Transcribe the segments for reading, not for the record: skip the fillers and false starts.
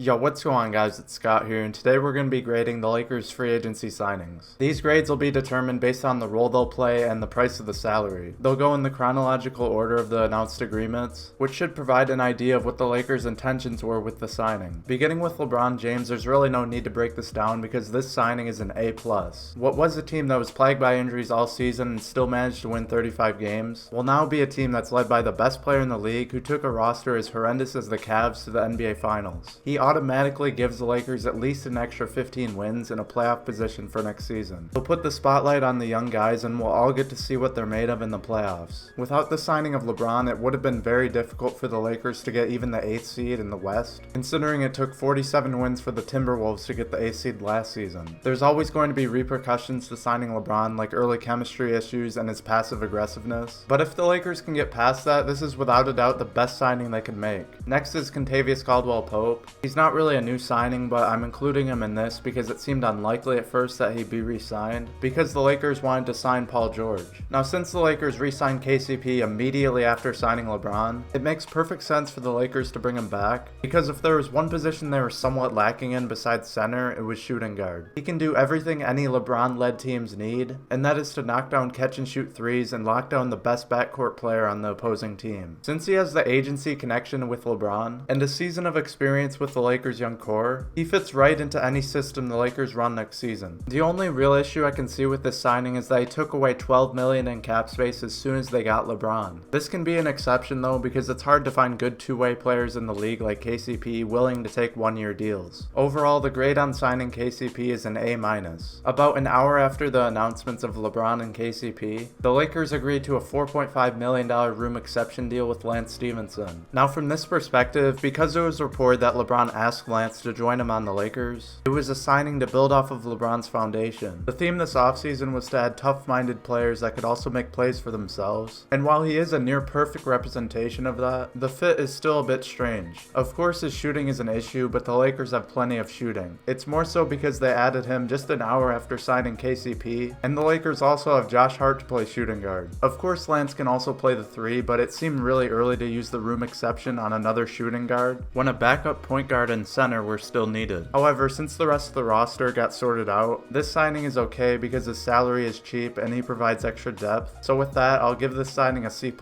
Yo, what's going on, guys? It's Scott here, and today we're going to be grading the Lakers' free agency signings. These grades will be determined based on the role they'll play and the price of the salary. They'll go in the chronological order of the announced agreements, which should provide an idea of what the Lakers' intentions were with the signing. Beginning with LeBron James, there's really no need to break this down because this signing is an A+. What was a team that was plagued by injuries all season and still managed to win 35 games will now be a team that's led by the best player in the league who took a roster as horrendous as the Cavs to the NBA Finals. He automatically gives the Lakers at least an extra 15 wins in a playoff position for next season. He'll put the spotlight on the young guys and we'll all get to see what they're made of in the playoffs. Without the signing of LeBron, it would have been very difficult for the Lakers to get even the 8th seed in the West, considering it took 47 wins for the Timberwolves to get the 8th seed last season. There's always going to be repercussions to signing LeBron, like early chemistry issues and his passive aggressiveness. But if the Lakers can get past that, this is without a doubt the best signing they can make. Next is caldwell-pope. He's not really a new signing, but I'm including him in this because it seemed unlikely at first that he'd be re-signed, because the Lakers wanted to sign Paul George. Now, since the Lakers re-signed KCP immediately after signing LeBron, it makes perfect sense for the Lakers to bring him back, because if there was one position they were somewhat lacking in besides center, it was shooting guard. He can do everything any LeBron-led teams need, and that is to knock down catch-and-shoot threes and lock down the best backcourt player on the opposing team. Since he has the agency connection with LeBron, and a season of experience with the Lakers' young core, he fits right into any system the Lakers run next season. The only real issue I can see with this signing is that he took away $12 million in cap space as soon as they got LeBron. This can be an exception though, because it's hard to find good two-way players in the league like KCP willing to take one-year deals. Overall, the grade on signing KCP is an A-. About an hour after the announcements of LeBron and KCP, the Lakers agreed to a $4.5 million room exception deal with Lance Stephenson. Now, from this perspective, because it was reported that LeBron asked Lance to join him on the Lakers, it was a signing to build off of LeBron's foundation. The theme this offseason was to add tough-minded players that could also make plays for themselves, and while he is a near-perfect representation of that, the fit is still a bit strange. Of course, his shooting is an issue, but the Lakers have plenty of shooting. It's more so because they added him just an hour after signing KCP, and the Lakers also have Josh Hart to play shooting guard. Of course, Lance can also play the 3, but it seemed really early to use the room exception on another shooting guard when a backup point guard and center were still needed. However, since the rest of the roster got sorted out, this signing is okay because his salary is cheap and he provides extra depth, so with that, I'll give this signing a C+.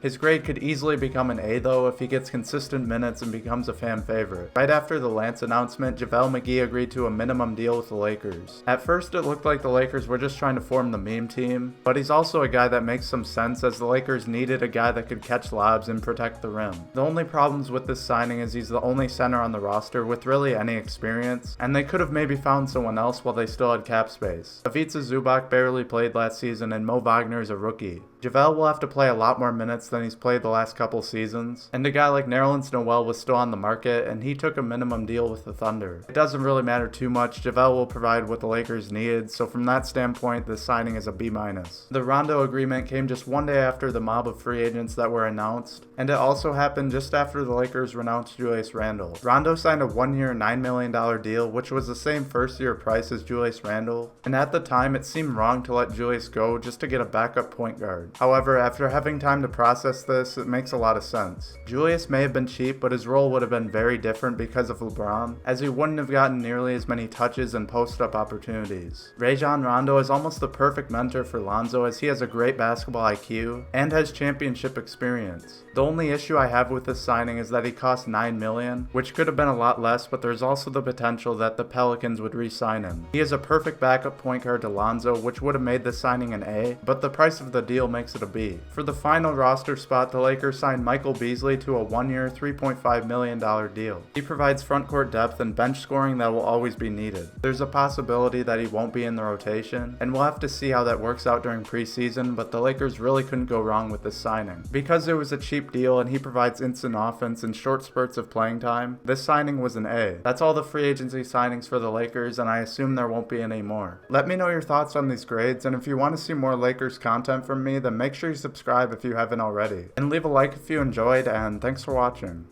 His grade could easily become an A though if he gets consistent minutes and becomes a fan favorite. Right after the Lance announcement, JaVale McGee agreed to a minimum deal with the Lakers. At first, it looked like the Lakers were just trying to form the meme team, but he's also a guy that makes some sense as the Lakers needed a guy that could catch lobs and protect the rim. The only problems with this signing is he's the only center on the roster with really any experience, and they could have maybe found someone else while they still had cap space. Ivica Zubac barely played last season and Mo Wagner is a rookie. JaVale will have to play a lot more minutes than he's played the last couple seasons, and a guy like Nerlens Noel was still on the market and he took a minimum deal with the Thunder. It doesn't really matter too much, JaVale will provide what the Lakers needed, so from that standpoint, this signing is a B-. The Rondo agreement came just one day after the mob of free agents that were announced, and it also happened just after the Lakers renounced Julius Randle. Rondo signed a one-year $9 million deal, which was the same first-year price as Julius Randle, and at the time it seemed wrong to let Julius go just to get a backup point guard. However, after having time to process this, it makes a lot of sense. Julius may have been cheap, but his role would have been very different because of LeBron, as he wouldn't have gotten nearly as many touches and post-up opportunities. Rajon Rondo is almost the perfect mentor for Lonzo, as he has a great basketball IQ and has championship experience. The only issue I have with this signing is that he cost $9 million, which could have been a lot less, but there's also the potential that the Pelicans would re-sign him. He is a perfect backup point guard to Lonzo, which would have made this signing an A, but the price of the deal makes it a B. For the final roster spot, the Lakers signed Michael Beasley to a one-year $3.5 million deal. He provides front-court depth and bench scoring that will always be needed. There's a possibility that he won't be in the rotation, and we'll have to see how that works out during preseason, but the Lakers really couldn't go wrong with this signing. Because it was a cheap deal and he provides instant offense and short spurts of playing time, this signing was an A. That's all the free agency signings for the Lakers, and I assume there won't be any more. Let me know your thoughts on these grades, and if you want to see more Lakers content from me, then make sure you subscribe if you haven't already. And leave a like if you enjoyed, and thanks for watching.